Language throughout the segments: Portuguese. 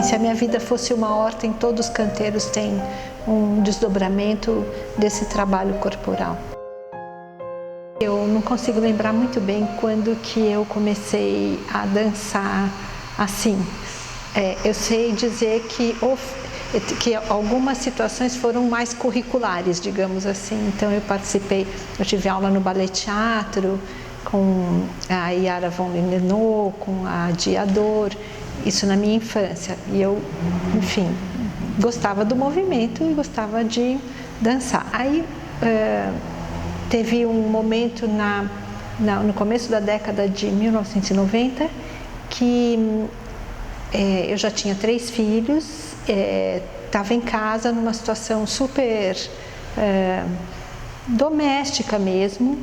assim, se a minha vida fosse uma horta, em todos os canteiros tem um desdobramento desse trabalho corporal. Eu não consigo lembrar muito bem quando que eu comecei a dançar assim. Eu sei dizer que algumas situações foram mais curriculares, digamos assim. Então eu tive aula no ballet teatro com a Yara von Lindenau, com a Diador, isso na minha infância. E eu, enfim, gostava do movimento e gostava de dançar. Aí teve um momento no começo da década de 1990 que eu já tinha 3 filhos, estava em casa numa situação super doméstica mesmo,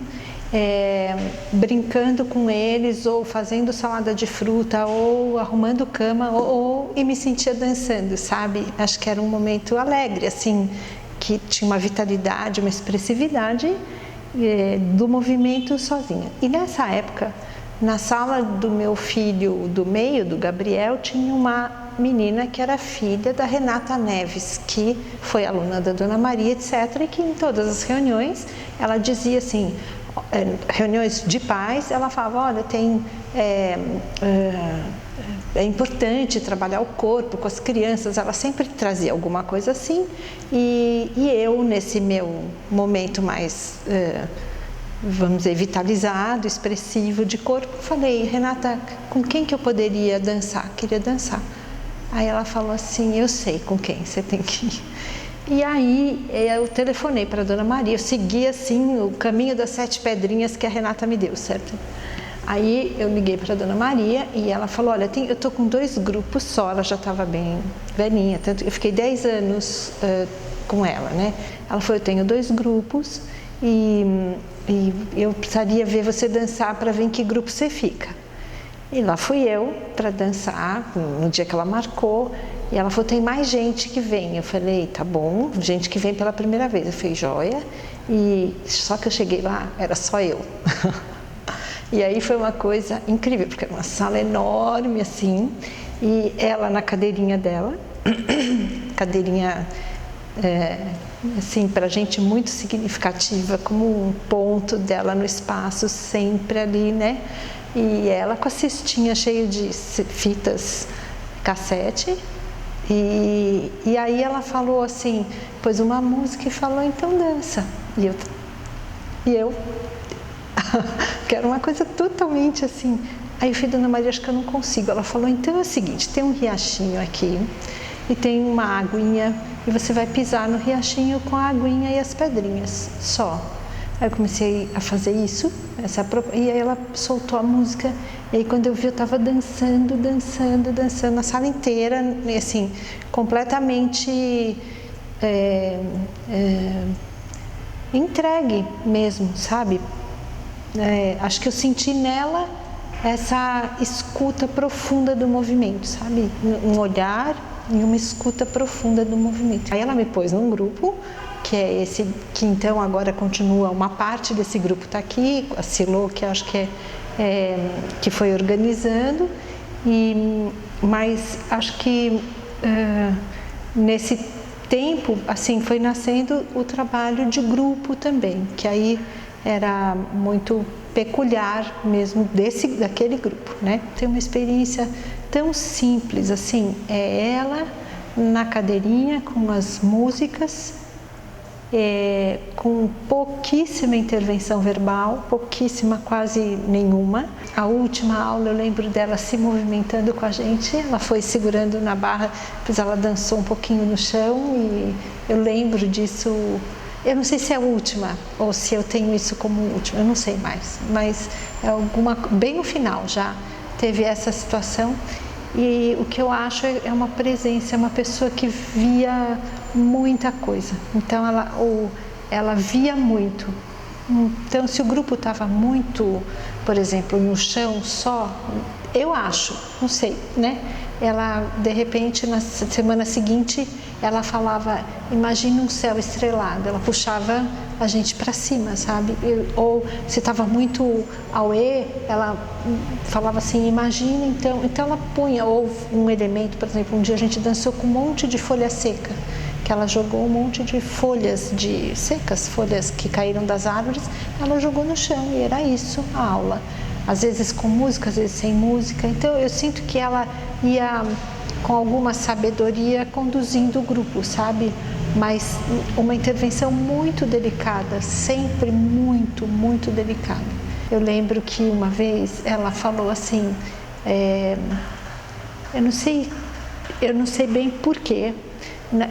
brincando com eles, ou fazendo salada de fruta, ou arrumando cama, e me sentia dançando, sabe? Acho que era um momento alegre, assim, que tinha uma vitalidade, uma expressividade do movimento sozinha. E nessa época, na sala do meu filho do meio, do Gabriel, tinha uma menina que era filha da Renata Neves, que foi aluna da Dona Maria, etc., e que em todas as reuniões ela dizia assim, reuniões de pais, ela falava, olha, é importante trabalhar o corpo com as crianças, ela sempre trazia alguma coisa assim, e eu, nesse meu momento mais, vamos dizer, vitalizado, expressivo de corpo, falei, Renata, com quem que eu poderia dançar? Queria dançar. Aí ela falou assim, eu sei com quem você tem que ir. E aí eu telefonei para a Dona Maria, eu segui assim o caminho das 7 pedrinhas que a Renata me deu, certo? Aí eu liguei para a Dona Maria e ela falou, olha, eu estou com 2 grupos só, ela já estava bem velhinha, tanto eu fiquei 10 anos com ela, né? Ela falou, eu tenho 2 grupos e eu precisaria ver você dançar para ver em que grupo você fica. E lá fui eu para dançar, no dia que ela marcou, e ela falou, tem mais gente que vem. Eu falei, tá bom, gente que vem pela primeira vez. Eu falei, joia, e só que eu cheguei lá, era só eu. E aí foi uma coisa incrível, porque era uma sala enorme assim, e ela na cadeirinha dela, cadeirinha assim, pra gente muito significativa, como um ponto dela no espaço, sempre ali, né? E ela com a cestinha cheia de fitas cassete, e aí ela falou assim, pôs uma música e falou, então dança. E eu que era uma coisa totalmente assim. Aí eu falei, Dona Maria, acho que eu não consigo. Ela falou, então é o seguinte, tem um riachinho aqui e tem uma aguinha e você vai pisar no riachinho com a aguinha e as pedrinhas, só. Aí eu comecei a fazer isso, e aí ela soltou a música, e aí quando eu vi eu estava dançando na sala inteira, assim, completamente entregue mesmo, sabe? Acho que eu senti nela essa escuta profunda do movimento, sabe? Um olhar e uma escuta profunda do movimento. Aí ela me pôs num grupo, que é esse, que então agora continua, uma parte desse grupo está aqui, a Silo, que acho que que foi organizando, mas acho que nesse tempo, assim, foi nascendo o trabalho de grupo também, que aí era muito peculiar mesmo daquele grupo, né? Tem uma experiência tão simples assim, ela na cadeirinha com as músicas, com pouquíssima intervenção verbal, pouquíssima, quase nenhuma. A última aula eu lembro dela se movimentando com a gente, ela foi segurando na barra, depois ela dançou um pouquinho no chão, e eu lembro disso. Eu não sei se é a última ou se eu tenho isso como última, eu não sei mais, mas bem no final já teve essa situação. E o que eu acho é uma presença, é uma pessoa que via muita coisa, então ela via muito. Então se o grupo estava muito, por exemplo, no chão só, Eu acho, não sei, né? Ela, de repente, na semana seguinte, ela falava, imagina um céu estrelado. Ela puxava a gente para cima, sabe? Ou se estava muito auê, ela falava assim, imagina, então ela punha, ou um elemento, por exemplo, um dia a gente dançou com um monte de folha seca, que ela jogou um monte de folhas secas, folhas que caíram das árvores, ela jogou no chão e era isso a aula. Às vezes com música, às vezes sem música. Então eu sinto que ela ia com alguma sabedoria conduzindo o grupo, sabe? Mas uma intervenção muito delicada, sempre muito, muito delicada. Eu lembro que uma vez ela falou assim, eu não sei bem porquê.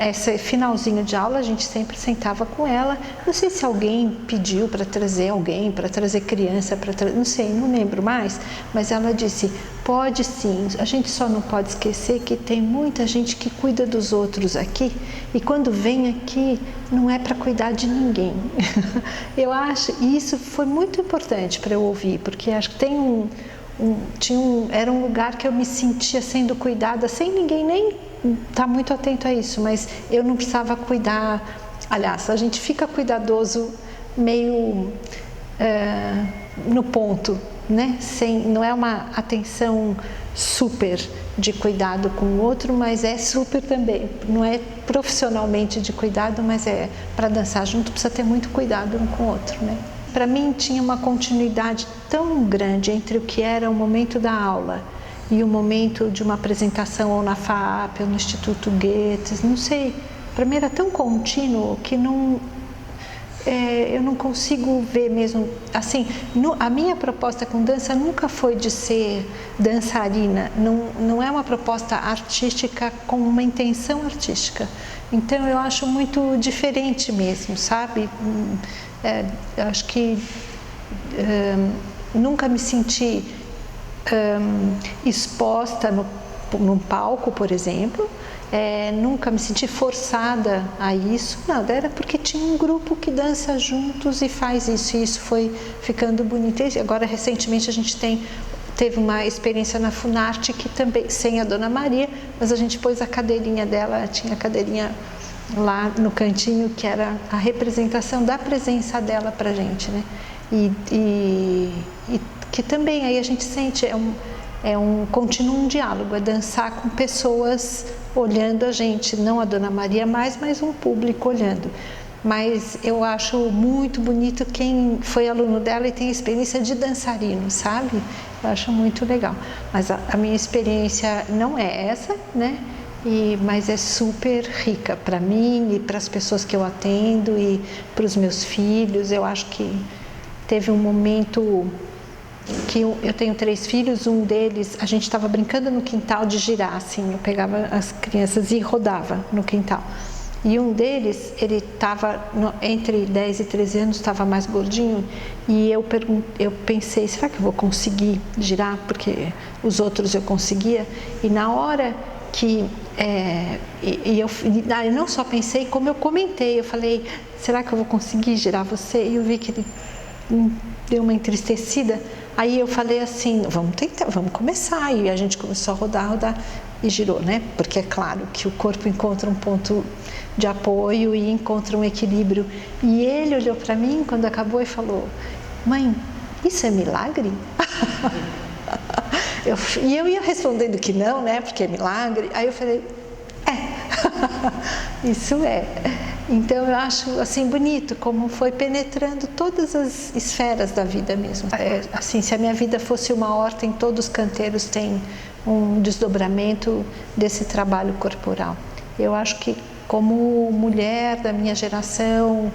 Esse finalzinho de aula a gente sempre sentava com ela, não sei se alguém pediu para trazer alguém, para trazer criança, não sei, não lembro mais, mas ela disse, pode sim, a gente só não pode esquecer que tem muita gente que cuida dos outros aqui e quando vem aqui não é para cuidar de ninguém. Eu acho, e isso foi muito importante para eu ouvir, porque acho que tem era um lugar que eu me sentia sendo cuidada sem ninguém nem tá muito atento a isso, mas eu não precisava cuidar. Aliás, a gente fica cuidadoso meio no ponto, né? Não é uma atenção super de cuidado com o outro, mas é super também. Não é profissionalmente de cuidado, mas para dançar junto precisa ter muito cuidado um com o outro, né? Para mim tinha uma continuidade tão grande entre o que era o momento da aula e o momento de uma apresentação ou na FAAP ou no Instituto Goethe, não sei, para mim era tão contínuo que eu não consigo ver mesmo, assim, a minha proposta com dança nunca foi de ser dançarina, não é uma proposta artística com uma intenção artística, então eu acho muito diferente mesmo, sabe? Eu acho que nunca me senti exposta num palco, por exemplo, nunca me senti forçada a isso, nada, era porque tinha um grupo que dança juntos e faz isso, e isso foi ficando bonito. E agora, recentemente, a gente teve uma experiência na Funarte, que também, sem a Dona Maria, mas a gente pôs a cadeirinha dela, tinha a cadeirinha lá no cantinho, que era a representação da presença dela pra gente, né? E que também aí a gente sente, é um contínuo diálogo, é dançar com pessoas olhando a gente, não a Dona Maria mais, mas um público olhando. Mas eu acho muito bonito quem foi aluno dela e tem experiência de dançarino, sabe? Eu acho muito legal. Mas a minha experiência não é essa, né? Mas é super rica para mim e para as pessoas que eu atendo e para os meus filhos. Eu acho que teve um momento que eu tenho 3 filhos, um deles, a gente estava brincando no quintal de girar, assim, eu pegava as crianças e rodava no quintal. E um deles, ele estava entre 10 e 13 anos, estava mais gordinho, e eu pensei, será que eu vou conseguir girar? Porque os outros eu conseguia. E na hora que eu não só pensei, como eu comentei, eu falei, será que eu vou conseguir girar você? E eu vi que ele deu uma entristecida. Aí eu falei assim, vamos tentar, vamos começar. E a gente começou a rodar e girou, né? Porque é claro que o corpo encontra um ponto de apoio e encontra um equilíbrio. E ele olhou para mim quando acabou e falou, mãe, isso é milagre? E eu ia respondendo que não, né? Porque é milagre. Aí eu falei, isso é. Então eu acho assim bonito como foi penetrando todas as esferas da vida mesmo. Assim, se a minha vida fosse uma horta, em todos os canteiros tem um desdobramento desse trabalho corporal. Eu acho que como mulher da minha geração,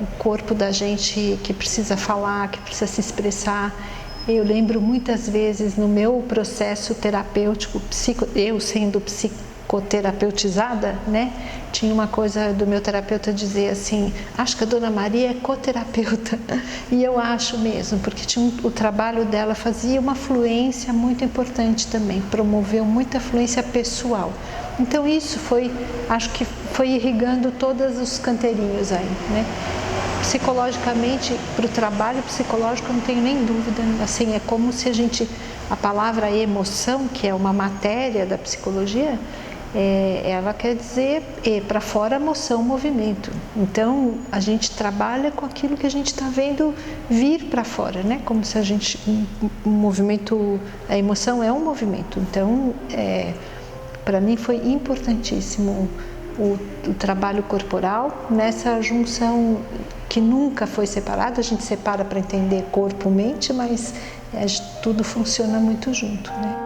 o corpo da gente que precisa falar, que precisa se expressar. Eu lembro muitas vezes no meu processo terapêutico, eu sendo psicoterapeutizada, né? Tinha uma coisa do meu terapeuta dizer assim, acho que a Dona Maria é coterapeuta. E eu acho mesmo, porque o trabalho dela fazia uma fluência muito importante também, promoveu muita fluência pessoal. Então isso acho que foi irrigando todos os canteirinhos aí, né? Psicologicamente, para o trabalho psicológico, eu não tenho nem dúvida, assim, é como se a gente a palavra emoção, que é uma matéria da psicologia, ela quer dizer para fora, moção, movimento. Então a gente trabalha com aquilo que a gente está vendo vir para fora, né? Como se a gente, um movimento, a emoção é um movimento. Então para mim foi importantíssimo o trabalho corporal nessa junção que nunca foi separada. A gente separa para entender corpo, mente, mas tudo funciona muito junto, né?